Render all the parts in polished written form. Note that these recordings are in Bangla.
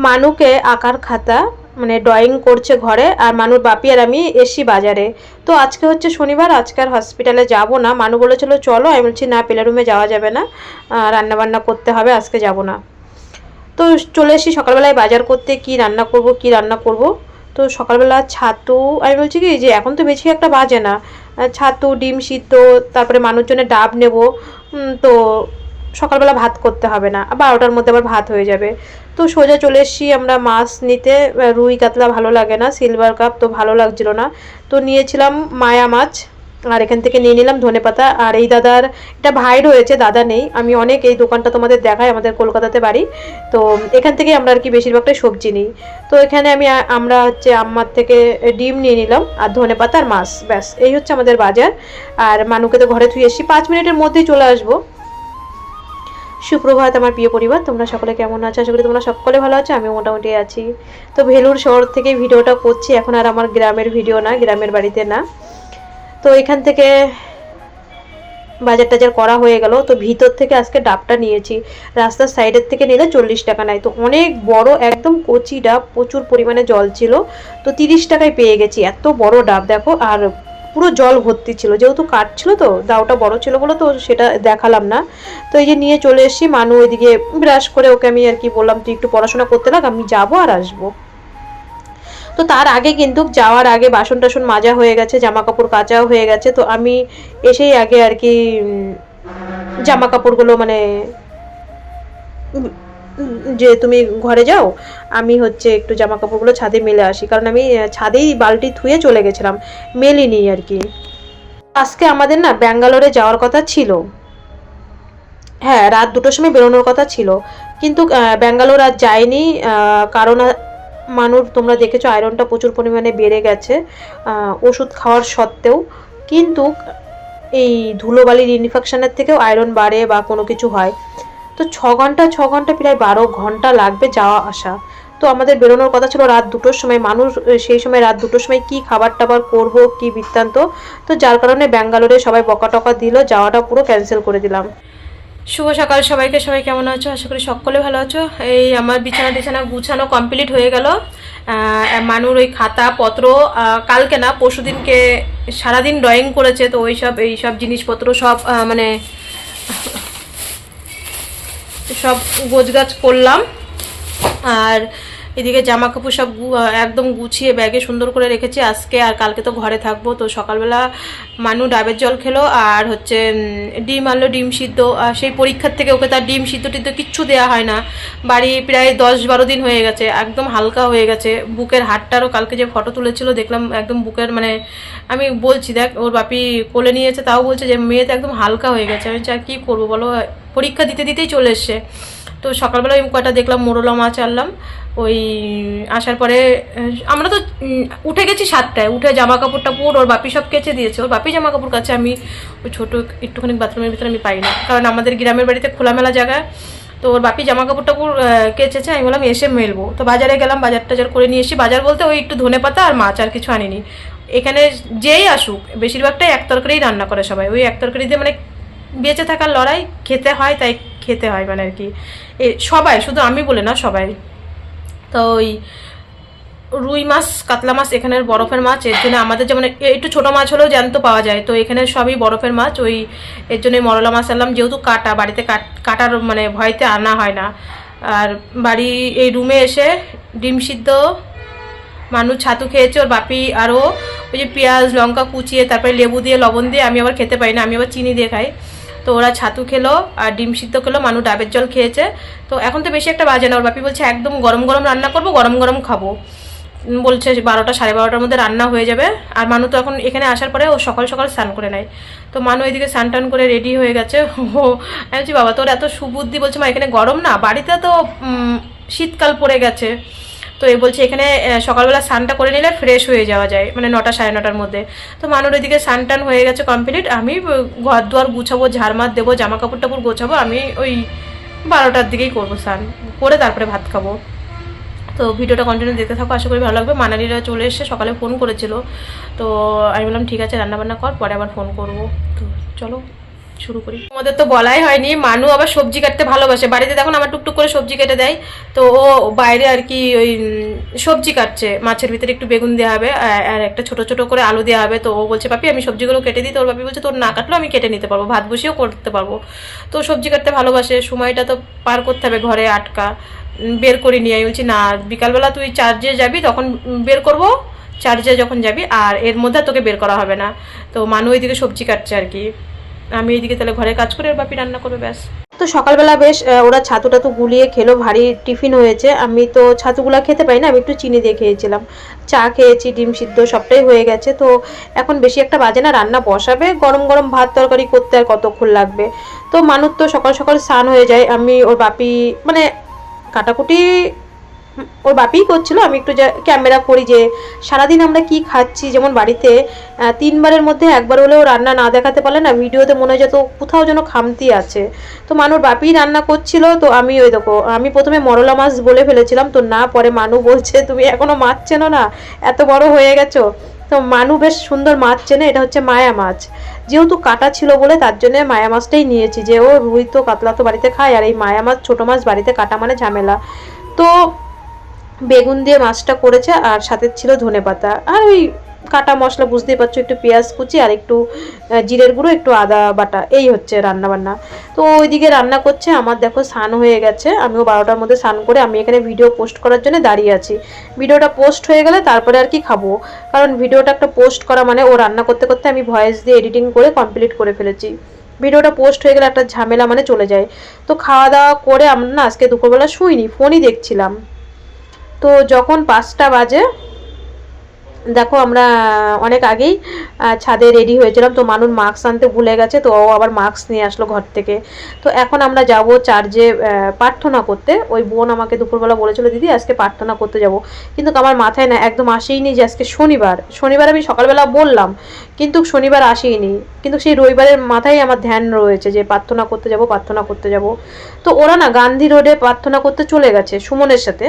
মানুকে আঁকার খাতা মানে ড্রয়িং করছে ঘরে, আর মানুর বাপি আর আমি এসি বাজারে। তো আজকে হচ্ছে শনিবার, আজকে আর হসপিটালে যাব না। মানু বলেছিল চলো, আমি বলছি না, প্লে রুমে যাওয়া যাবে না, রান্নাবান্না করতে হবে, আজকে যাব না। তো চলে এসেছি সকালবেলায় বাজার করতে, কি রান্না করব। তো সকালবেলা ছাতু, আমি বলছি কি যে এখন তো বেশি একটা বাজে না, ছাতু, ডিম সিদ্ধ, তারপরে মানুষ জন্য ডাব নেব। তো সকালবেলা ভাত করতে হবে না, 12টার মধ্যে আবার ভাত হয়ে যাবে। তো সোজা চলে এসেছি আমরা মাছ নিতে। রুই কাতলা ভালো লাগে না, সিলভার কাপ তো ভালো লাগছিল না, তো নিয়েছিলাম মায়া মাছ। আর এখান থেকে নিয়ে নিলাম ধনেপাতা। আর এই দাদার, এটা ভাই রয়েছে, দাদা নেই। আমি অনেক এই দোকানটা তোমাদের দেখাই, আমাদের কলকাতাতে বাড়ি। তো এখান থেকে আমরা আর কি বেশিরভাগটাই সবজি নিই। তো এখানে আমরা হচ্ছে আম্মার থেকে ডিম নিয়ে নিলাম, আর ধনেপাতা আর মাছ, ব্যাস এই হচ্ছে আমাদের বাজার। আর মানুকে তো ঘরে থুয়ে এসেছি, 5 মিনিটের মধ্যেই চলে আসবো। সুপ্রভাত আমার প্রিয় পরিবার, তোমরা সকলে কেমন আছো? আশা করি তোমরা সকলে ভালো আছো, আমিও মোটামুটি আছি। তো ভেলুর শহর থেকে ভিডিওটা করছি এখন, আর আমার গ্রামের ভিডিও না, গ্রামের বাড়িতে না। তো এখান থেকে বাজার টাজার করা হয়ে গেল। তো ভিতর থেকে আজকে ডাবটা নিয়েছি, রাস্তার সাইডের থেকে নিলে 40 টাকা নেয়। তো অনেক বড় একদম কচি ডাব, প্রচুর পরিমাণে জল ছিল, তো 30 টাকায় পেয়ে গেছি। এত বড় ডাব দেখো, আর পুরো জল ভর্তি ছিল, যেহেতু কাঠ ছিল তো দাওটা বড় ছিল বলে তো সেটা দেখালাম না। তো এই যে নিয়ে চলে এসেছি, মানু ওইদিকে ব্রাশ করে, ওকে আমি আর কি বললাম তুই একটু পড়াশোনা করতে লাগ, আমি যাবো আর আসবো। তো তার আগে কিন্তু যাওয়ার আগে বাসন টাসন মাজা হয়ে গেছে, জামা কাপড় কাচাও হয়ে গেছে। তো আমি এসেই আগে আর কি জামা কাপড়গুলো মানে যে তুমি ঘরে যাও, আমি হচ্ছে একটু জামা কাপড়গুলো ছাদে মেলে আসি, কারণ আমি ছাদেই বালতি ধুয়ে চলে গেছিলাম, মেলিনি আর কি। আজকে আমাদের না ব্যাঙ্গালোরে যাওয়ার কথা ছিল, হ্যাঁ রাত 2টোর সময় বেরোনোর কথা ছিল, কিন্তু ব্যাঙ্গালোর আর যায়নি। কারণ মানুষ, তোমরা দেখেছো আয়রনটা প্রচুর পরিমাণে বেড়ে গেছে ওষুধ খাওয়ার সত্ত্বেও। কিন্তু এই ধুলোবালির ইনফেকশনের থেকেও আয়রন বাড়ে বা কোনো কিছু হয়। তো 6 ঘন্টা প্রায় 12 ঘন্টা লাগবে যাওয়া আসা। তো আমাদের বেরোনোর কথা ছিল রাত 2টোর সময়, মানুষ সেই সময় রাত 2টোর সময় কি খাবার টাবার করবো, কি বৃত্তান্ত। তো যার কারণে ব্যাঙ্গালোরে সবাই বকা টকা দিল, যাওয়াটা পুরো ক্যান্সেল করে দিলাম। শুভ সকাল সবাইকে, সবাই কেমন আছো? আশা করি সকলে ভালো আছো। এই আমার বিছানা গুছানো কমপ্লিট হয়ে গেল। মানুর ওই খাতা পত্র কালকে না পরশুদিনকে সারাদিন ড্রয়িং করেছে, তো এইসব জিনিসপত্র সব মানে সব গোছগাছ করলাম। আর এদিকে জামা কাপড় সব একদম গুছিয়ে ব্যাগে সুন্দর করে রেখেছি আজকে আর কালকে তো ঘরে থাকবো। তো সকালবেলা মানু ডাবের জল খেলো, আর হচ্ছে ডিম আনলো, ডিম সিদ্ধ। সেই পরীক্ষার থেকে ওকে তার ডিম সিদ্ধ টিদ্ধ কিচ্ছু দেওয়া হয় না, বাড়ি প্রায় 10-12 দিন হয়ে গেছে, একদম হালকা হয়ে গেছে। বুকের হাড়টারও কালকে যে ফটো তুলেছিল দেখলাম, একদম বুকের মানে আমি বলছি দেখ, ওর বাপি কোলে নিয়েছে, তাও বলছে যে মেয়ে তো একদম হালকা হয়ে গেছে। আমি আর কী করবো বলো, পরীক্ষা দিতেই চলে এসছে। তো সকালবেলা ওই কটা দেখলাম মোরলা মাছ আনলাম। ওই আসার পরে আমরা তো উঠে গেছি 7টায়, উঠে জামা কাপড়টা পুরো ওর বাপি সব কেচে দিয়েছে। ওর বাপি জামা কাপড় কাছে, আমি ওই ছোটো একটুখানি বাথরুমের ভিতরে আমি পাই না, কারণ আমাদের গ্রামের বাড়িতে খোলামেলা জায়গা। তো ওর বাপি জামা কাপড়টা পুরো কেচেছে, আমি বললাম এসে মেলবো। তো বাজারে গেলাম, বাজার টাজার করে নিয়ে এসেছি। বাজার বলতে ওই একটু ধনেপাতা আর মাছ, আর কিছু আনিনি। এখানে যেই আসুক বেশিরভাগটাই এক তরকারিই রান্না করে সবাই, ওই এক তরকারি দিয়ে মানে বেঁচে থাকার লড়াই, খেতে হয় তাই খেতে হয় মানে আর কি। সবাই, শুধু আমি বলে না, সবাই। তো ওই রুই মাছ, কাতলা মাছ এখানের বরফের মাছ, এর জন্য আমাদের যেমন একটু ছোটো মাছ হলেও জ্যান্ত পাওয়া যায়, তো এখানে সবই বরফের মাছ। ওই এর জন্যই মরলা মাছ আনলাম, যেহেতু কাটা, বাড়িতে কাটার মানে ভয়তে আনা হয় না। আর বাড়ি এই রুমে এসে ডিম সিদ্ধ, মানুষ ছাতু খেয়েছে, ওর বাপি আরও ওই যে পেঁয়াজ লঙ্কা কুচিয়ে তারপরে লেবু দিয়ে লবণ দিয়ে, আমি আবার খেতে পারি না, আমি আবার চিনি দিয়ে খাই। তো ওরা ছাতু খেলো আর ডিম সিদ্ধ খেলো, মানু ডাবের জল খেয়েছে। তো এখন তো বেশি একটা বাজে না, ওর বাপি বলছে একদম গরম গরম রান্না করবো, গরম গরম খাবো, বলছে 12টা 12:30টার মধ্যে রান্না হয়ে যাবে। আর মানু তো এখন এখানে আসার পরে ও সকাল সকাল স্নান করে নেয়। তো মানু এদিকে স্নান টান করে রেডি হয়ে গেছে। ও আমি বলছি বাবা তোর এত সুবুদ্ধি, বলছে মা এখানে গরম না, বাড়িতে তো শীতকাল পড়ে গেছে। তো এই বলছে এখানে সকালবেলা স্নানটা করে নিলে ফ্রেশ হয়ে যাওয়া যায়, মানে 9টা 9:30টার মধ্যে। তো মানুর ওইদিকে স্নান টান হয়ে গেছে কমপ্লিট, আমি ঘর দুয়ার গুছাবো, ঝাড়মাত দেবো, জামা কাপড় টাপড় গোছাবো। আমি ওই 12টার দিকেই করবো স্নান করে, তারপরে ভাত খাবো। তো ভিডিওটা কন্টিনিউ দেখতে থাকো, আশা করি ভালো লাগবে। মানালিরা চলে এসে সকালে ফোন করেছিল, তো আমি বললাম ঠিক আছে রান্নাবান্না কর, পরে আবার ফোন করবো। তো চলো। শুরু করি। আমাদের তো বলাই হয়নি, মানু আবার সবজি কাটতে ভালোবাসে। বাড়িতে দেখুন আমার টুকটুক করে সবজি কেটে দেয়, তো ও বাইরে আর কি ওই সবজি কাটছে। মাছের ভিতরে একটু বেগুন দেওয়া হবে আর একটা ছোট ছোট করে আলু দেওয়া হবে। তো ও বলছে পাপি আমি সবজিগুলো কেটে দিই। তোর পাপি বলছে তোর না কাটলেও আমি কেটে নিতে পারবো, ভাত বসিয়েও করতে পারবো। তো সবজি কাটতে ভালোবাসে, সময়টা তো পার করতে হবে ঘরে আটকা। বের করে নিয়ে আমি বলছি না, বিকালবেলা তুই চার্জে যাবি তখন বের করবো, চার্জে যখন যাবি, আর এর মধ্যে তোকে বের করা হবে না। তো মানু ওইদিকে সবজি কাটছে আর কি, আমি এইদিকে তাহলে ঘরে কাজ করে বাপি রান্না করবে ব্যাস। তো সকালবেলা বেশ ওরা ছাতু টাতু গুলিয়ে খেলো, ভারী টিফিন হয়েছে। আমি তো ছাতুগুলা খেতে পাই না, আমি একটু চিনি দিয়ে খেয়েছিলাম। চা খেয়েছি, ডিম সিদ্ধ সবটাই হয়ে গেছে। তো এখন বেশি একটা বাজে না, রান্না বসাবে, গরম গরম ভাত তরকারি করতে আর কতক্ষণ লাগবে। তো মানুষ তো সকাল সকাল স্নান হয়ে যায়, আমি ওর বাপি মানে কাটাকুটি ওর বাপিই করছিল, আমি একটু ক্যামেরা করি যে সারাদিন আমরা কি খাচ্ছি। যেমন বাড়িতে 3 বারের মধ্যে একবার হলেও রান্না না দেখাতে পারলে না ভিডিওতে মনে হয় যেত কোথাও যেন খামতি আছে। তো মানুর বাপিই রান্না করছিল, তো আমি ওই দেখো আমি প্রথমে মরলা মাছ বলে ফেলেছিলাম, তো না পরে মানু বলছে তুমি এখনো মাছ চেনো না, এত বড় হয়ে গেছো। তো মানু বেশ সুন্দর মাছ চেনে, এটা হচ্ছে মায়া মাছ। যেহেতু কাটা ছিল বলে তার জন্য মায়া মাছটাই নিয়েছি, যে ও রুই তো কাতলা তো বাড়িতে খায়, আর এই মায়া মাছ ছোটো মাছ বাড়িতে কাটা মানে ঝামেলা। তো বেগুন দিয়ে মাছটা করেছে, আর সাথে ছিল ধনেপাতা আর ওই কাটা মশলা, বুঝতেই পারছো, একটু পেঁয়াজ কুচি আর একটু জিরের গুঁড়ো, একটু আদা বাটা, এই হচ্ছে রান্না বান্না। তো ওইদিকে রান্না করছে, আমার দেখো স্নান হয়ে গেছে, আমিও 12টার মধ্যে স্নান করে আমি এখানে ভিডিও পোস্ট করার জন্য দাঁড়িয়ে আছি। ভিডিওটা পোস্ট হয়ে গেলে তারপরে আর কি খাবো, কারণ ভিডিওটা একটা পোস্ট করা মানে ও রান্না করতে করতে আমি ভয়েস দিয়ে এডিটিং করে কমপ্লিট করে ফেলেছি। ভিডিওটা পোস্ট হয়ে গেলে একটা ঝামেলা মানে চলে যায়। তো খাওয়া দাওয়া করে আমরা না আজকে দুপুরবেলা শুইনি, ফোনই দেখছিলাম। তো যখন 5টা বাজে দেখো আমরা অনেক আগেই ছাদে রেডি হয়েছিলাম। তো মানুষ মাস্ক আনতে ভুলে গেছে, তো ও আবার মাস্ক নিয়ে আসলো ঘর থেকে। তো এখন আমরা যাব চার্চে প্রার্থনা করতে। ওই বোন আমাকে দুপুরবেলা বলেছিল দিদি আজকে প্রার্থনা করতে যাব, কিন্তু আমার মাথায় না একদম আসেইনি যে আজকে শনিবার। শনিবার আমি সকালবেলা বললাম, কিন্তু শনিবার আসেইনি, কিন্তু সেই রবিবারের মাথায় আমার ধ্যান রয়েছে যে প্রার্থনা করতে যাব, প্রার্থনা করতে যাব। তো ওরা না গান্ধী রোডে প্রার্থনা করতে চলে গেছে সুমনের সাথে।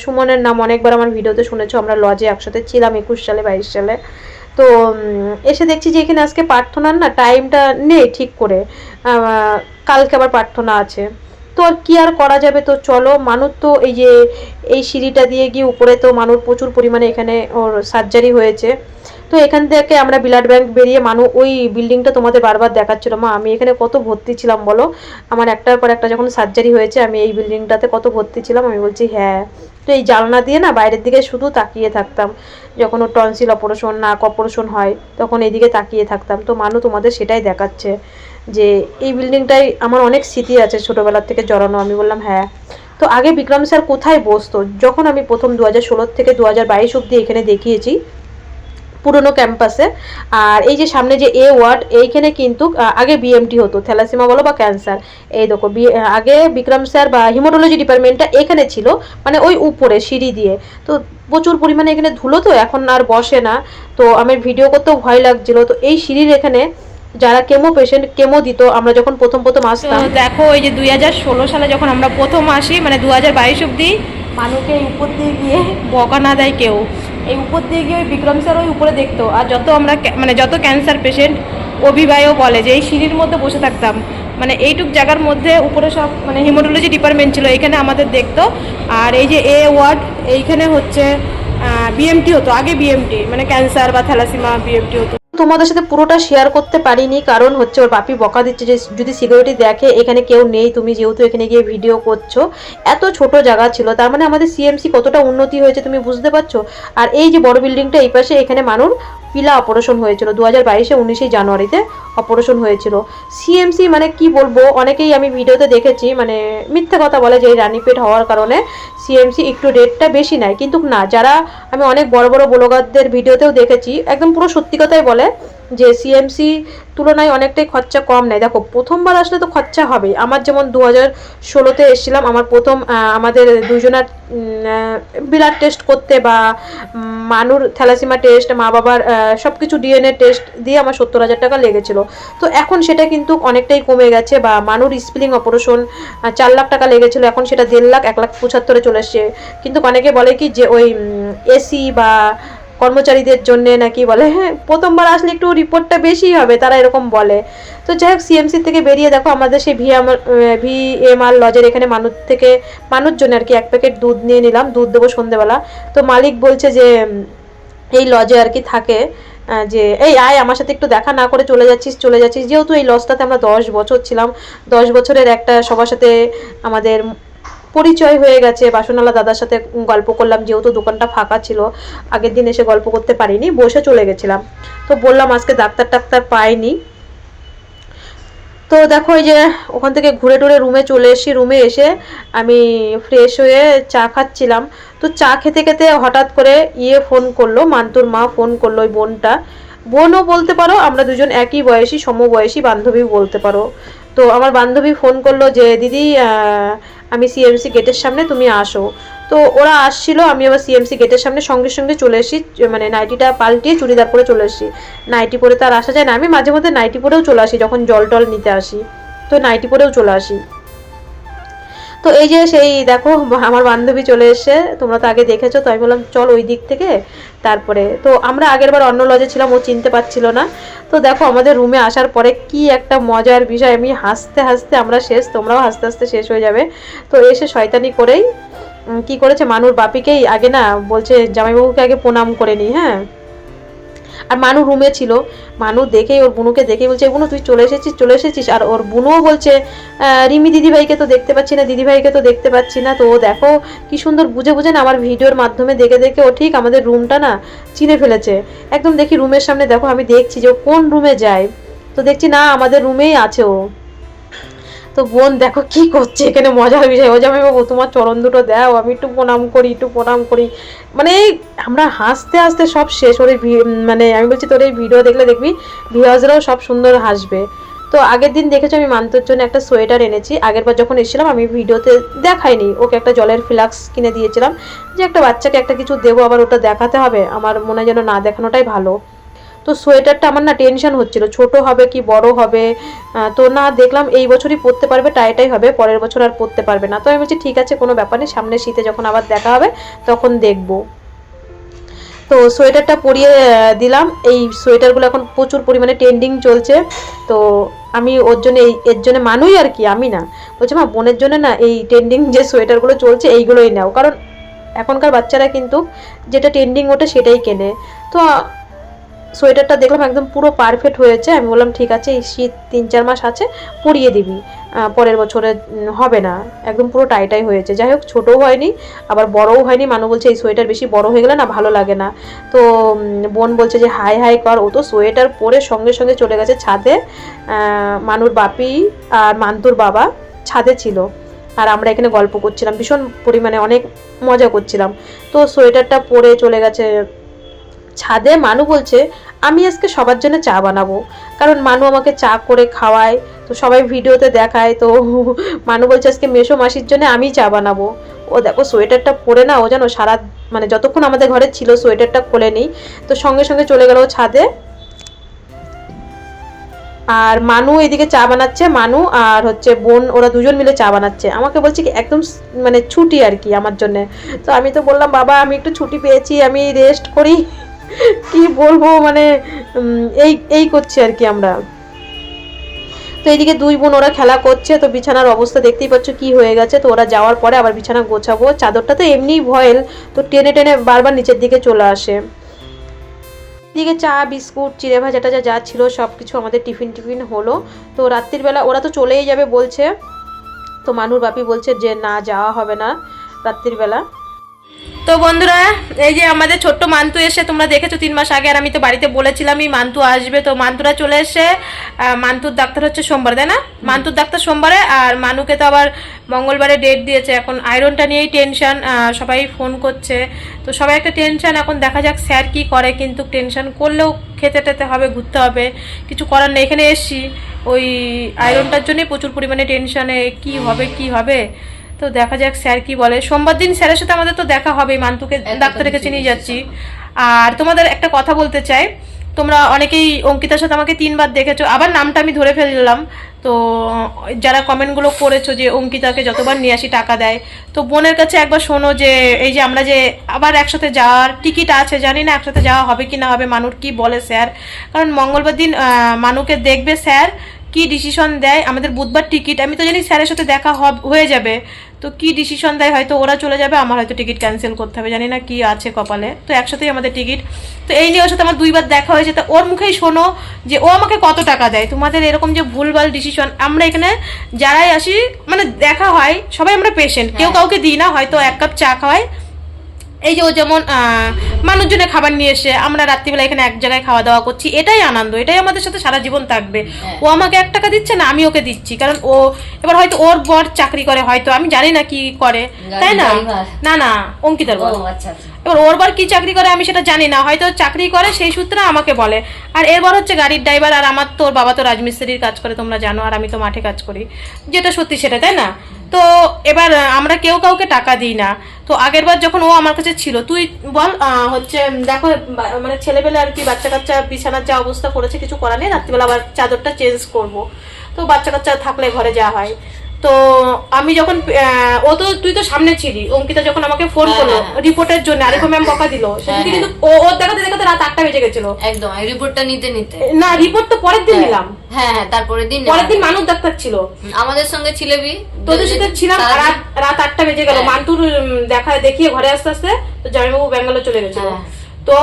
সুমনের নাম অনেকবার আমার ভিডিওতে শুনেছো, আমরা লজে একসাথে ছিলাম 21 সালে 22 সালে। তো এসে দেখছি যে এখানে আজকে প্রার্থনার না টাইমটা নেই ঠিক করে, কালকে আবার প্রার্থনা আছে। তো আর কি আর করা যাবে, তো চলো। মানুষ তো এই যে এই সিঁড়িটা দিয়ে গিয়ে উপরে, তো মানুষ প্রচুর পরিমাণে এখানে ওর সার্জারি হয়েছে। তো এখান থেকে আমরা ব্লাড ব্যাংক বেরিয়ে মানুষ ওই বিল্ডিংটা তোমাদের বারবার দেখাচ্ছিল, মা আমি এখানে কত ভর্তি ছিলাম বলো, আমার একটার পর একটা যখন সার্জারি হয়েছে আমি এই বিল্ডিংটাতে কত ভর্তি ছিলাম। আমি বলছি হ্যাঁ। তো এই জানলা দিয়ে না বাইরের দিকে শুধু তাকিয়ে থাকতাম, যখন ওর টনসিল অপারেশন, নাক অপারেশন হয় তখন এইদিকে তাকিয়ে থাকতাম। তো মানু তোমাদের সেটাই দেখাচ্ছে যে এই বিল্ডিংটাই আমার অনেক স্মৃতি আছে ছোটোবেলার থেকে জড়ানো। আমি বললাম হ্যাঁ। তো আগে বিক্রম স্যার কোথায় বসতো, যখন আমি প্রথম 2016 থেকে 2022 অবধি এখানে দেখিয়েছি পুরনো ক্যাম্পাসে। আর এই যে সামনে যে এ ওয়ার্ড, এইখানে কিন্তু আগে বিএমটি হতো, থ্যালাসিমা বলো বা ক্যান্সার। এই দেখো আগে বিক্রম স্যার বা হিমোটোলজি ডিপার্টমেন্টটা এখানে ছিল, মানে ওই উপরে সিঁড়ি দিয়ে। তো প্রচুর পরিমাণে এখানে ধুলো, তো এখন আর বসে না। তো আমার ভিডিও করতেও ভয় লাগছিল। তো এই সিঁড়ির এখানে যারা কেমো পেশেন্ট কেমো দিত, আমরা যখন প্রথম আসতাম, দেখো এই যে 2016 সালে যখন আমরা প্রথম আসি, মানে 2022 অবধি মানুষকে এই উপর দিয়ে গিয়ে বকা না দেয় কেউ, এই উপর দিয়ে গিয়ে ওই বিক্রম স্যার ওই উপরে দেখতো। আর যত আমরা মানে যত ক্যান্সার পেশেন্ট অভিভাবকও বলে যে এই সিঁড়ির মধ্যে বসে থাকতাম, মানে এইটুক জায়গার মধ্যে উপরে সব মানে হিমোটোলজি ডিপার্টমেন্ট ছিল, এখানে আমাদের দেখতো। আর এই যে এ ওয়ার্ড, এইখানে হচ্ছে বিএমটি হতো আগে, বিএমটি মানে ক্যান্সার বা থ্যালাসিমা বিএমটি হতো। তোমাদের সাথে পুরোটা শেয়ার করতে পারিনি, কারণ হচ্ছে ওর বাপি বকা দিচ্ছে যে যদি সিকিউরিটি দেখে এখানে কেউ নেই, তুমি যেহেতু এখানে গিয়ে ভিডিও করছো। এত ছোট জায়গা ছিল, তার মানে আমাদের সিএমসি কতটা উন্নতি হয়েছে তুমি বুঝতে পারছো। আর এই যে বড় বিল্ডিংটা এই পাশে, এখানে মানুষ পিলা অপারেশন হয়েছিল 2022-এ 19 জানুয়ারিতে অপারেশন হয়েছিল। সিএমসি মানে কি বলবো, অনেকেই আমি ভিডিওতে দেখেছি মানে মিথ্যে কথা বলে যে এই রানীপেট হওয়ার কারণে সিএমসি একটু রেটটা বেশি নেয়, কিন্তু না, যারা আমি অনেক বড় বড় ব্লগারদের ভিডিওতেও দেখেছি একদম পুরো সত্যি কথাই বলে যে সিএমসি তুলনায় অনেকটাই খরচা কম নেয়। দেখো প্রথমবার আসলে তো খরচা হবেই, আমার যেমন 2016-তে এসেছিলাম, আমার প্রথম আমাদের দুজনের ব্লাড টেস্ট করতে বা মানুর থ্যালাসিমা টেস্ট, মা বাবার সব কিছু ডিএনএ টেস্ট দিয়ে আমার 70,000 টাকা লেগেছিল। তো এখন সেটা কিন্তু অনেকটাই কমে গেছে। বা মানুর স্প্লিং অপারেশন 4 লাখ টাকা লেগেছিল, এখন সেটা 1.5 লাখ 1,75,000 চলে এসছে। কিন্তু অনেকে বলে কি যে ওই এসি বা কর্মচারীদের জন্য নাকি বলে, হ্যাঁ প্রথমবার আসলে একটু রিপোর্টটা বেশি হবে, তারা এরকম বলে। তো যাই হোক সিএমসি থেকে বেরিয়ে দেখো আমাদের সেই ভিএমআর লজের এখানে মানুষ জন্য আর কি 1 প্যাকেট দুধ নিয়ে নিলাম, দুধ দেবো সন্ধ্যেবেলা। তো মালিক বলছে যে এই লজে আর কি থাকে, যে এই আয় আমার সাথে একটু দেখা না করে চলে যাচ্ছিস, যেহেতু এই লজটাতে আমরা 10 বছর ছিলাম, 10 বছরের একটা সবার সাথে আমাদের পরিচয় হয়ে গেছে। বাসনওয়ালা দাদার সাথে গল্প করলাম, যেহেতু দোকানটা ফাঁকা ছিল, আগের দিন এসে গল্প করতে পারিনি, বসে চলে গেছিলাম। তো বললাম আজকে ডাক্তার পাইনি। তো দেখো এই যে ওখান থেকে ঘুরে টুরে রুমে চলে এসেছি। রুমে এসে আমি ফ্রেশ হয়ে চা খাচ্ছিলাম। তো চা খেতে খেতে হঠাৎ করে ফোন করলো, মান্তুর মা ফোন করলো, ওই বোনও বলতে পারো, আমরা দুজন একই বয়সী, সমবয়সী, বান্ধবীও বলতে পারো। তো আমার বান্ধবী ফোন করলো যে দিদি আমি সিএমসি গেটের সামনে, তুমি আসো। তো ওরা আসছিল, আমি আবার সিএমসি গেটের সামনে সঙ্গে সঙ্গে চলে এসেছি, মানে নাইটিটা পাল্টিয়ে চুড়িদার পরে চলে এসেছি। নাইটি পরে তো আর আসা যায় না, আমি মাঝে মধ্যে নাইটি পরেও চলে আসি যখন জল টল নিতে আসি, তো নাইটি পরেও চলে আসি। তো এই যে সেই দেখো আমার বান্ধবী চলে এসে, তোমরা তো আগে দেখেছো, তো আমি বললাম চল ওই দিক থেকে। তারপরে তো আমরা আগেরবার অন্য লজে ছিলাম, ও চিনতে পারছিল না। তো দেখো আমাদের রুমে আসার পরে কি একটা মজার বিষয়, আমি হাসতে হাসতে আমরা শেষ, তোমরাও হাসতে হাসতে শেষ হয়ে যাবে। তো এসে শয়তানি করেই কি করেছে, মানুর বাপিকেই আগে না বলছে জামাইবাবুকে আগে প্রণাম করে নি। হ্যাঁ, আর মানু রুমে ছিল, মানু দেখেই ওর বুনুকে দেখেই বলছে বুনু তুই চলে এসেছিস। আর ওর বুনুও বলছে রিমি দিদিভাইকে তো দেখতে পাচ্ছি না, দিদিভাইকে তো দেখতে পাচ্ছি না। তো ও দেখো কি সুন্দর বুঝে বুঝে না আমার ভিডিওর মাধ্যমে দেখে দেখে ও ঠিক আমাদের রুমটা না চিনে ফেলেছে। একদম দেখি রুমের সামনে, দেখো আমি দেখছি যে ও কোন রুমে যায়, তো দেখছি না আমাদের রুমেই আছে ও। তো বোন দেখো কি করছে এখানে, মজার বিষয়, ও জামাই বাবু তোমার চরণ দুটো দাও, আমি একটু প্রণাম করি। মানে আমরা হাসতে হাসতে সব শেষ। ওর মানে আমি বলছি তোর এই ভিডিও দেখলে দেখবি ভিউয়ার্সরাও সব সুন্দর হাসবে। তো আগের দিন দেখেছো আমি মান্তুর জন্য একটা সোয়েটার এনেছি, আগেরবার যখন এসেছিলাম আমি ভিডিওতে দেখাইনি, ওকে একটা জলের ফ্লাক্স কিনে দিয়েছিলাম, যে একটা বাচ্চাকে একটা কিছু দেবো, আবার ওটা দেখাতে হবে, আমার মনে হয় যেন না দেখানোটাই ভালো। তো সোয়েটারটা আমার না টেনশন হচ্ছিল ছোট হবে কি বড় হবে, তো না দেখলাম এই বছরই পরতে পারবে, টাইটাই হবে, পরের বছর আর পরতে পারবে না। তো আমি বলছি ঠিক আছে কোনো ব্যাপার নেই, সামনে শীতে যখন আবার দেখা হবে তখন দেখবো। তো সোয়েটারটা পরিয়ে দিলাম। এই সোয়েটারগুলো এখন প্রচুর পরিমাণে ট্রেন্ডিং চলছে। তো আমি ওর জন্য এর জন্য মানুই আর কি, আমি না, বলছি মা বোনের জন্য না এই ট্রেন্ডিং যে সোয়েটারগুলো চলছে এইগুলোই নাও, কারণ এখনকার বাচ্চারা কিন্তু যেটা ট্রেন্ডিং ওটা সেটাই কেনে। তো সোয়েটারটা দেখলাম একদম পুরো পারফেক্ট হয়েছে, আমি বললাম ঠিক আছে এই শীত 3-4 মাস আছে পরিয়ে দিবি, পরের বছরে হবে না, একদম পুরো টাইটাই হয়েছে। যাই হোক ছোটও হয়নি আবার বড়ও হয়নি। মানু বলছে এই সোয়েটার বেশি বড় হয়ে গেলে না ভালো লাগে না। তো বোন বলছে যে হাই হাই কর, ও তো সোয়েটার পরে সঙ্গে সঙ্গে চলে গেছে ছাদে। মানুর বাপি আর মান্তুর বাবা ছাদে ছিল, আর আমরা এখানে গল্প করছিলাম, ভীষণ পরিমাণে অনেক মজা করছিলাম। তো সোয়েটারটা পরে চলে গেছে ছাদে। মানু বলছে আমি আজকে সবার জন্য চা বানাবো, কারণ মানু আমাকে চা করে খাওয়ায়, তো সবাই ভিডিওতে দেখায়। তো মানু বলছে আজকে মেসো মাসির জন্য আমি চা বানাবো। ও দেখো সোয়েটারটা পরে না ও যেন সারা মানে যতক্ষণ আমাদের ঘরে ছিল সোয়েটারটা খোলেনি, তো সঙ্গে সঙ্গে চলে গেল ছাদে। আর মানু এদিকে চা বানাচ্ছে, মানু আর হচ্ছে বোন ওরা দুজন মিলে চা বানাচ্ছে। আমাকে বলছে কি একদম মানে ছুটি আর কি আমার জন্য। তো আমি তো বললাম বাবা আমি একটু ছুটি পেয়েছি, আমি রেস্ট করি, কি বলবো মানে এই করছি আর কি আমরা। তো এইদিকে দুই বোন ওরা খেলা করছে, তো বিছানার অবস্থা দেখতেই পাচ্ছ কি হয়ে গেছে। তো ওরা যাওয়ার পরে আবার বিছানা গোছাবো, চাদরটা তো এমনিই ভয়েল, তো টেনে টেনে বারবার নিচের দিকে চলে আসে। এদিকে চা বিস্কুট চিড়ে ভাজাটা যা ছিল সব কিছু আমাদের টিফিন হলো। তো রাত্রির বেলা ওরা তো চলেই যাবে বলছে, তো মানুর বাপি বলছে যে না যাওয়া হবে না রাত্রির বেলা। তো বন্ধুরা এই যে আমাদের ছোট্ট মান্তু এসে তোমরা দেখেছো 3 মাস আগে, আর আমি তো বাড়িতে বলেছিলামই মান্তু আসবে। তো মান্তুরা চলে এসে, মান্তুর ডাক্তার হচ্ছে সোমবার, তাই না? মান্তুর ডাক্তার সোমবারে, আর মানুকে তো আবার মঙ্গলবারে ডেট দিয়েছে। এখন আয়রনটা নিয়েই টেনশন, সবাই ফোন করছে, তো সবাই একটা টেনশন। এখন দেখা যাক স্যার কি করে, কিন্তু টেনশন করলেও খেতে টেতে হবে, ঘুরতে হবে, কিছু করার নেই। এখানে এসছি ওই আয়রনটার জন্যই প্রচুর পরিমাণে টেনশনে কি হবে। তো দেখা যাক স্যার কি বলে। সোমবার দিন স্যারের সাথে আমাদের তো দেখা হবে, মান্তুকে ডাক্তারের কাছে নিয়ে যাচ্ছি। আর তোমাদের একটা কথা বলতে চাই, তোমরা অনেকেই অঙ্কিতার সাথে আমাকে 3 বার দেখেছো, আবার নামটা আমি ধরে ফেললাম, তো যারা কমেন্টগুলো করেছো যে অঙ্কিতাকে যতবার নিয়ে আসি টাকা দেয়, তো বোনের কাছে একবার শোনো যে এই যে আমরা যে আবার একসাথে যাওয়ার টিকিট আছে, জানি না একসাথে যাওয়া হবে কি না হবে, মানুর কি বলে স্যার, কারণ মঙ্গলবার দিন মানুকে দেখবে স্যার, কি ডিসিশন দেয়। আমাদের বুধবার টিকিট, আমি তো জানি স্যারের সাথে দেখা হয়ে যাবে, তো কি ডিসিশন দেয়, হয়তো ওরা চলে যাবে, আমার হয়তো টিকিট ক্যান্সেল করতে হবে, জানি না কি আছে কপালে। তো একসাথেই আমাদের টিকিট। তো এই নিয়ে ওর সাথে আমার 2বার দেখা হয়েছে, তো ওর মুখেই শোনো যে ও আমাকে কত টাকা দেয়। তোমাদের এরকম যে ভুলভাল ডিসিশন, আমরা এখানে যারাই আসি মানে দেখা হয় সবাই আমরা পেশেন্ট, কেউ কাউকে দিই না, হয়তো 1 কাপ চা খাওয়াই। এই যে ও যেমন মানুষজনে খাবার নিয়ে এসে আমরা রাত্রিবেলা এখানে এক জায়গায় খাওয়া দাওয়া করছি, এটাই আনন্দ, এটাই আমাদের সাথে সারা জীবন থাকবে। ও আমাকে 1 টাকা দিচ্ছে না, আমি ওকে দিচ্ছি, কারণ ও এবার হয়তো ওর বর চাকরি করে, হয়তো আমি জানি না কি করে, তাই না? না না, অঙ্কিতার বর। এবার ওর বর কি চাকরি করে আমি সেটা জানি না, হয়তো চাকরি করে সেই সূত্রে আমাকে বলে। আর এর বর হচ্ছে গাড়ির ড্রাইভার, আর আমার তো ওর বাবা তো রাজমিস্ত্রির কাজ করে, তোমরা জানো, আর আমি তো মাঠে কাজ করি, যেটা সত্যি সেটা, তাই না? তো এবার আমরা কেউ কাউকে টাকা দিই না। তো আগের বার যখন ও আমার কাছে ছিল, তুই বল হচ্ছে দেখো মানে ছেলেবেলে আর কি বাচ্চা কাচ্চা বিছানার যা অবস্থা করেছে, কিছু করার নেই, রাত্রিবেলা আবার চাদরটা চেঞ্জ করব, তো বাচ্চা কাচ্চা থাকলে ঘরে যাওয়া হয়। তো আমি যখন তুই তো সামনে ছিলি, অঙ্কিতা যখন আমাকে ফোন করলো রিপোর্টের জন্য, আরিফা ম্যাম বকা দিল, সেদিকে কিন্তু ওর দেখাতে দেখাতে রাত 8টা বেজে গেছিল। একদম রিপোর্টটা নিতে না, রিপোর্ট তো পরের দিন নিলাম। হ্যাঁ, তারপরের দিন মানুষ ডাক্তার ছিল, আমাদের সঙ্গে ছিলেবি, তোদের সাথে ছিলাম। রাত 8টা বেজে গেল, মান্টুর দেখিয়ে ঘরে আস্তে আস্তে তো জামাইবাবু ব্যাঙ্গালোর চলে গেছিল। তো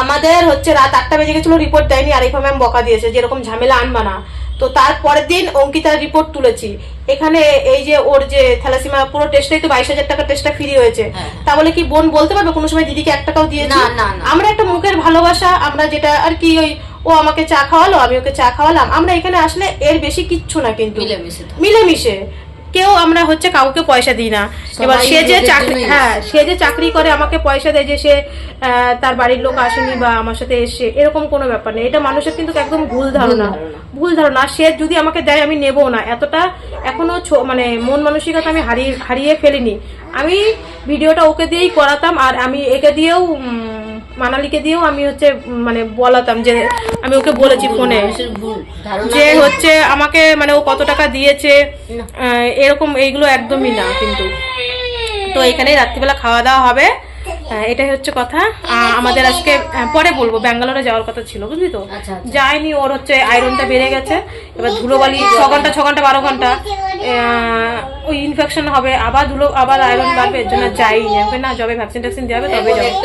আমাদের হচ্ছে রাত 8টা বেজে গেছিল, রিপোর্ট দেয়নি, আরিফা ম্যাম বকা দিয়েছে যে এরকম ঝামেলা আনবা না। তো তারপরের দিন অঙ্কিতার রিপোর্ট তুলেছি এখানে, এই যে ওর যে থ্যালাসিমা পুরো টেস্টটাই তো 22,000 টাকার টেস্টটা ফ্রি হয়েছে। তাহলে কি বোন বলতে পারবে কোনো সময় দিদিকে 1 টাকাও দিয়েছি? আমরা একটা মুখের ভালোবাসা, আমরা যেটা আর কি, ওই ও আমাকে চা খাওয়ালো, আমি ওকে চা খাওয়ালাম, আমরা এখানে আসলে এর বেশি কিচ্ছু না, কিন্তু মিলেমিশে কেউ আমরা হচ্ছে কাউকে পয়সা দিই না। এবার সে যে চাকরি, সে যে চাকরি করে আমাকে পয়সা দেয় যে সে তার বাড়ির লোক আসেনি বা আমার সাথে এসে, এরকম কোনো ব্যাপার নেই। এটা মানুষের কিন্তু একদম ভুল ধারণা। সে যদি আমাকে দেয় আমি নেবো না, এতটা এখনো মানে মন মানসিকতা আমি হারিয়ে ফেলিনি। আমি ভিডিওটা ওকে দিয়েই করাতাম, আর আমি একে দিয়েও মানালিকে দিয়েও আমি হচ্ছে মানে বলাতাম যে আমি ওকে বলেছি ফোনে যে হচ্ছে আমাকে মানে ও কত টাকা দিয়েছে, এরকম এইগুলো একদমই না কিন্তু। তো এখানেই রাত্রিবেলা খাওয়া দাওয়া হবে, এটাই হচ্ছে কথা। আমাদের আজকে পরে বলবো, ব্যাঙ্গালোরে যাওয়ার কথা ছিল, বুঝলি তো, যায়নি। ওর হচ্ছে আয়রনটা বেড়ে গেছে, এবার ধুলোবালি 6 ঘন্টা 12 ঘন্টা ওই ইনফেকশন হবে, আবার আয়রন বাড়বে, এর জন্য যাইনি। না, যবে ভ্যাকসিন দেওয়া হবে তবে যাবো।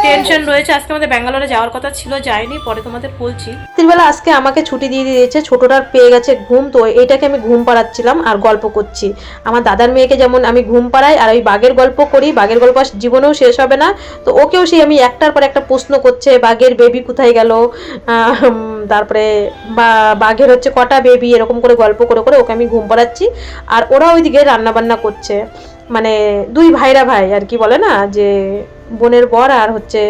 টেনশন রয়েছে। আজকে আমাদের ব্যাঙ্গালোরে যাওয়ার কথা ছিল, যাইনি, পরে তোমাদের বলছি। রাত্রিবেলা আজকে আমাকে ছুটি দিয়ে দিয়েছে, ছোটটার পেয়ে গেছে ঘুম, তো এটাকে আমি ঘুম পাড়াচ্ছিলাম আর গল্প করছি। আমার দাদার মেয়েকে যেমন আমি ঘুম পাড়াই আর ওই বাঘের গল্প করি, বাঘের গল্প জীবনেও শেষ হবে না, তো ওকেও সেই আমি একটার পর একটা প্রশ্ন করছে, বাঘের বেবি কোথায় গেল, তারপরে বাঘের হচ্ছে কটা বেবি, এরকম করে গল্প করে করে ওকে আমি ঘুম পাড়াচ্ছি। আর ওরা ওইদিকে রান্না বান্না করছে, মানে 2 ভাইরা ভাই আর কি বলে না, যে বোনের বর আর হচ্ছে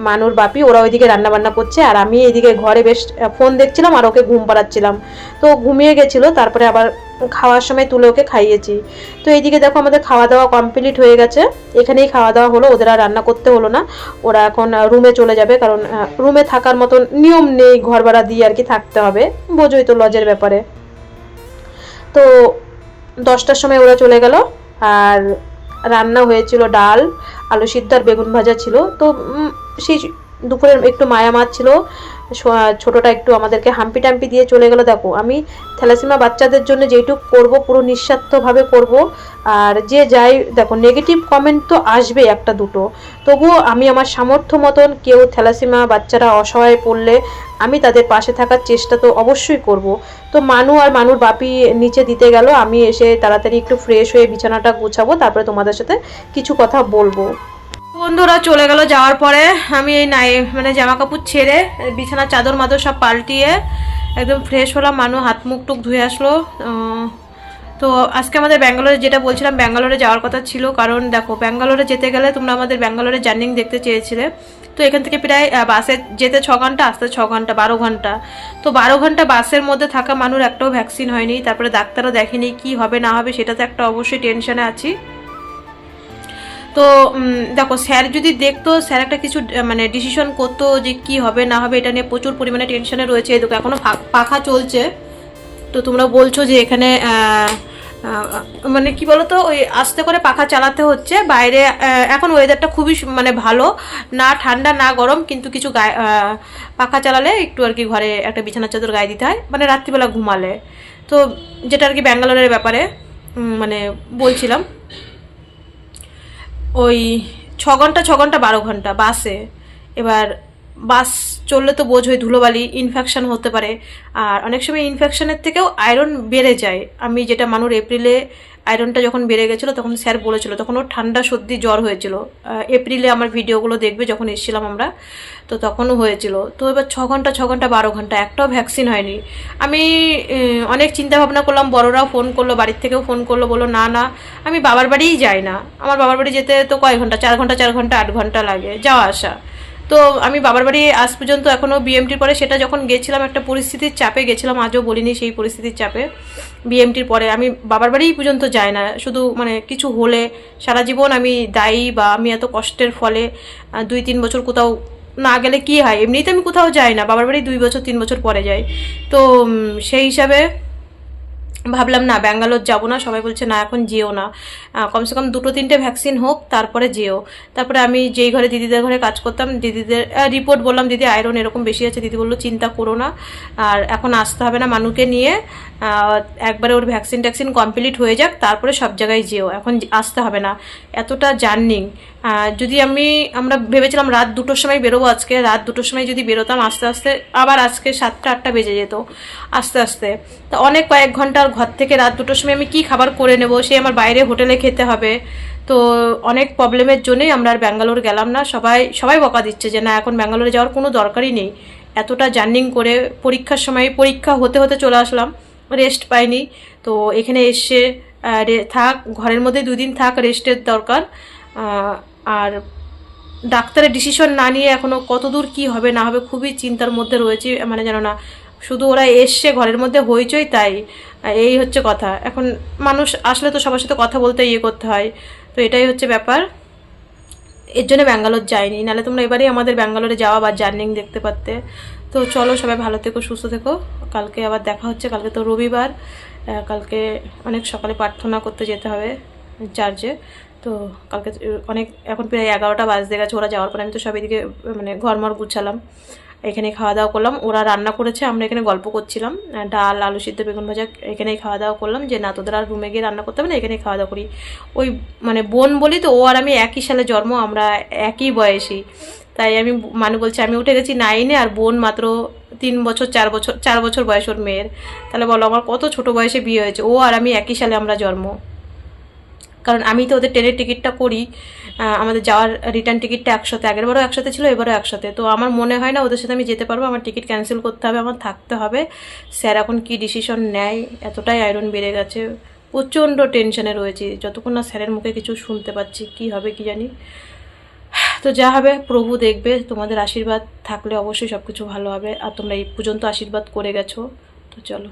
মানুর বাপি, ওরা ওইদিকে রান্না বান্না করছে, আর আমি এইদিকে ঘরে বেশ ফোন দেখছিলাম আর ওকে ঘুম পাড়াচ্ছিলাম। তো ঘুমিয়ে গেছিল, তারপরে আবার খাওয়ার সময় তুলে ওকে খাইয়েছি। তো এইদিকে দেখো আমাদের খাওয়া দাওয়া কমপ্লিট হয়ে গেছে, এখানেই খাওয়া দাওয়া হলো, ওদের আর রান্না করতে হলো না। ওরা এখন রুমে চলে যাবে, কারণ রুমে থাকার মতন নিয়ম নেই, ঘর ভাড়া দিয়ে আর কি থাকতে হবে, বোঝোই তো লজের ব্যাপারে। তো 10টার সময় ওরা চলে গেল, আর রান্না হয়েছিল ডাল, আলু সিদ্ধ আর বেগুন ভাজা ছিল। তো সেই দুপুরের একটু মায়া মাছ ছিল, ছোটটা একটু আমাদেরকে হাম্পি টাম্পি দিয়ে চলে গেল। দেখো আমি থ্যালাসিমা বাচ্চাদের জন্য যেটুকু করব পুরো নিঃস্বার্থভাবে করব, আর যে যাই দেখো নেগেটিভ কমেন্ট তো আসবে একটা দুটো, তবুও আমি আমার সামর্থ্য মতন, কেউ থ্যালাসিমা বাচ্চারা অসহায় পড়লে আমি তাদের পাশে থাকার চেষ্টা তো অবশ্যই করব। তো মানুর বাপি নিচে দিতে গেল, আমি এসে তাড়াতাড়ি একটু ফ্রেশ হয়ে বিছানাটা গুছাবো, তারপরে তোমাদের সাথে কিছু কথা বলবো। বন্ধুরা চলে গেল, যাওয়ার পরে আমি এই মানে জামা কাপড় ছেড়ে বিছানার চাদর মাদর সব পাল্টিয়ে একদম ফ্রেশ হলাম। হাত মুখ টুক ধুয়ে আসলো। তো আজকে আমাদের ব্যাঙ্গালোরে, যেটা বলছিলাম, ব্যাঙ্গালোরে যাওয়ার কথা ছিল, কারণ দেখো ব্যাঙ্গালোরে যেতে গেলে তোমরা আমাদের ব্যাঙ্গালোরে জার্নি দেখতে চেয়েছিলে, তো এখান থেকে প্রায় বাসে যেতে 6 ঘন্টা, আসতে 6 ঘন্টা, 12 ঘন্টা। তো 12 ঘন্টা বাসের মধ্যে থাকা মানুষ একটাও ভ্যাকসিন হয়নি, তারপরে ডাক্তারও দেখেনি, কি হবে না হবে সেটা তো একটা অবশ্যই টেনশনে আছি। তো দেখো স্যার যদি দেখতো, স্যার একটা কিছু মানে ডিসিশন করতো যে কি হবে না হবে, এটা নিয়ে প্রচুর পরিমাণে টেনশনে রয়েছে। এই দেখো এখনও পাখা চলছে। তো তোমরা বলছো যে এখানে মানে কি বলতো, ওই আস্তে করে পাখা চালাতে হচ্ছে। বাইরে এখন ওয়েদারটা খুবই মানে ভালো, না ঠান্ডা না গরম, কিন্তু কিছু গায়ে পাখা চালালে একটু আর কি ঘরে একটা বিছানার চাদর গায়ে দিতে হয়, মানে রাত্রিবেলা ঘুমালে। তো যেটা আর কি ব্যাঙ্গালোরের ব্যাপারে মানে বলছিলাম, ওই 6 ঘন্টা 6 ঘন্টা 12 ঘন্টা বাসে। এবার বাস চললে তো বোঝোই ধুলোবালি, ইনফেকশন হতে পারে। আর অনেক সময় ইনফেকশনের থেকেও আয়রন বেড়ে যায়। আমি যেটা মানুর এপ্রিলে আয়রনটা যখন বেড়ে গেছিলো তখন স্যার বলেছিল, তখন ওর ঠান্ডা সর্দি জ্বর হয়েছিল। এপ্রিলে আমার ভিডিওগুলো দেখবে যখন এসেছিলাম আমরা, তো তখনও হয়েছিল। তো এবার 6 ঘন্টা 6 ঘন্টা 12 ঘন্টা একটাও ভ্যাকসিন হয়নি। আমি অনেক চিন্তা ভাবনা করলাম, বড়রাও ফোন করলো, বাড়ির থেকেও ফোন করলো, বললো না না আমি বাবার বাড়িই যাই না। আমার বাবার বাড়ি যেতে তো কয় ঘন্টা, 4 ঘন্টা 4 ঘন্টা 8 ঘন্টা লাগে যাওয়া আসা। তো আমি বাবার বাড়ি আজ পর্যন্ত এখনও বিএমটির পরে, সেটা যখন গেছিলাম একটা পরিস্থিতির চাপে গেছিলাম, আজও বলিনি সেই পরিস্থিতির চাপে। বিএমটির পরে আমি বাবার বাড়িই পর্যন্ত যাই না, শুধু মানে কিছু হলে সারা জীবন আমি দায়ী, বা আমি এত কষ্টের ফলে 2-3 বছর কোথাও না গেলে কি হয়, এমনিতে আমি কোথাও যাই না, বাবার বাড়ি 2 বছর 3 বছর পরে যাই। তো সেই হিসাবে ভাবলাম না ব্যাঙ্গালোর যাবো না। সবাই বলছে না এখন যেও না, কমসে কম 2-3টে ভ্যাকসিন হোক তারপরে যেও। তারপরে আমি যেই ঘরে দিদিদের ঘরে কাজ করতাম, দিদিদের রিপোর্ট বললাম দিদি আয়রন এরকম বেশি আছে। দিদি বললো চিন্তা করো না, আর এখন আসতে হবে না, মানুকে নিয়ে একবারে ওর ভ্যাকসিন ট্যাকসিন কমপ্লিট হয়ে যাক তারপরে সব জায়গায় যেও, এখন আসতে হবে না, এতটা জার্নি। যদি আমরা ভেবেছিলাম রাত 2টোর সময় বেরোবো, আজকে রাত 2টোর সময় যদি বেরোতাম, আস্তে আস্তে আবার আজকে 7টা 8টা বেজে যেত আস্তে আস্তে। তো অনেক কয়েক ঘন্টার ঘর থেকে রাত 2টোর সময় আমি কি খাবার করে নেব, সে আমার বাইরে হোটেলে খেতে হবে। তো অনেক প্রবলেমের জন্যই আমরা আর ব্যাঙ্গালোর গেলাম না। সবাই বকা দিচ্ছে যে না এখন ব্যাঙ্গালোরে যাওয়ার কোনো দরকারই নেই, এতটা জার্নিং করে পরীক্ষার সময় পরীক্ষা হতে হতে চলে আসলাম, রেস্ট পাইনি। তো এখানে এসে থাক, ঘরের মধ্যে 2 দিন থাক, রেস্টের দরকার। আর ডাক্তারের ডিসিশন না নিয়ে এখনও কত দূর কী হবে না হবে খুবই চিন্তার মধ্যে রয়েছি। মানে জানো না, শুধু ওরা এসছে ঘরের মধ্যে হইচই, তাই এই হচ্ছে কথা। এখন মানুষ আসলে তো সবার সাথে কথা বলতে করতে হয়, তো এটাই হচ্ছে ব্যাপার। এর জন্য ব্যাঙ্গালোর যাইনি, নাহলে তোমরা এবারেই আমাদের ব্যাঙ্গালোরে যাওয়া বা জার্নিং দেখতে পারতে। তো চলো সবাই ভালো থেকো, সুস্থ থেকো। কালকে আবার দেখা হচ্ছে। কালকে তো রবিবার, কালকে অনেক সকালে প্রার্থনা করতে যেতে হবে চার্চে। তো কালকে অনেক, এখন প্রায় 11টা বাজতে গেছে। ওরা যাওয়ার পরে আমি তো সব এদিকে মানে ঘরমর গুছালাম, এখানে খাওয়া দাওয়া করলাম। ওরা রান্না করেছে, আমরা এখানে গল্প করছিলাম, ডাল আলু সিদ্ধ বেগুন ভাজা, এখানেই খাওয়া দাওয়া করলাম। যে না তোদের আর রুমে গিয়ে রান্না করতে হবে না, এখানেই খাওয়া দাওয়া করি। ওই মানে বোন বলি তো, ও আর আমি একই সালে জন্ম, আমরা একই বয়সী। তাই আমি মানে বলছি আমি উঠে গেছি 9-এ, আর বোন মাত্র 3 বছর 4 বছর বয়স ওর মেয়ের। তাহলে বলো আমার কত ছোট বয়সে বিয়ে হয়েছে। ও আর আমি একই সালে আমরা জন্ম, কারণ আমি তো ওদের ট্রেনের টিকিটটা করি, আমাদের যাওয়ার রিটার্ন টিকিটটা একসাথে, আগেরবারও একসাথে ছিল, এবারও একসাথে। তো আমার মনে হয় না ওদের সাথে আমি যেতে পারবো, আমার টিকিট ক্যান্সেল করতে হবে, আমার থাকতে হবে। স্যার এখন কি ডিসিশন নেয়, এতটাই আয়রন বেড়ে গেছে, প্রচণ্ড টেনশনে রয়েছি। যতক্ষণ না স্যারের মুখে কিছু শুনতে পাচ্ছি কি হবে কি জানি। তো যা হবে প্রভু দেখবে, তোমাদের আশীর্বাদ থাকলে অবশ্যই সব কিছু ভালো হবে। আর তোমরা এই পর্যন্ত আশীর্বাদ করে গেছো, তো চলো।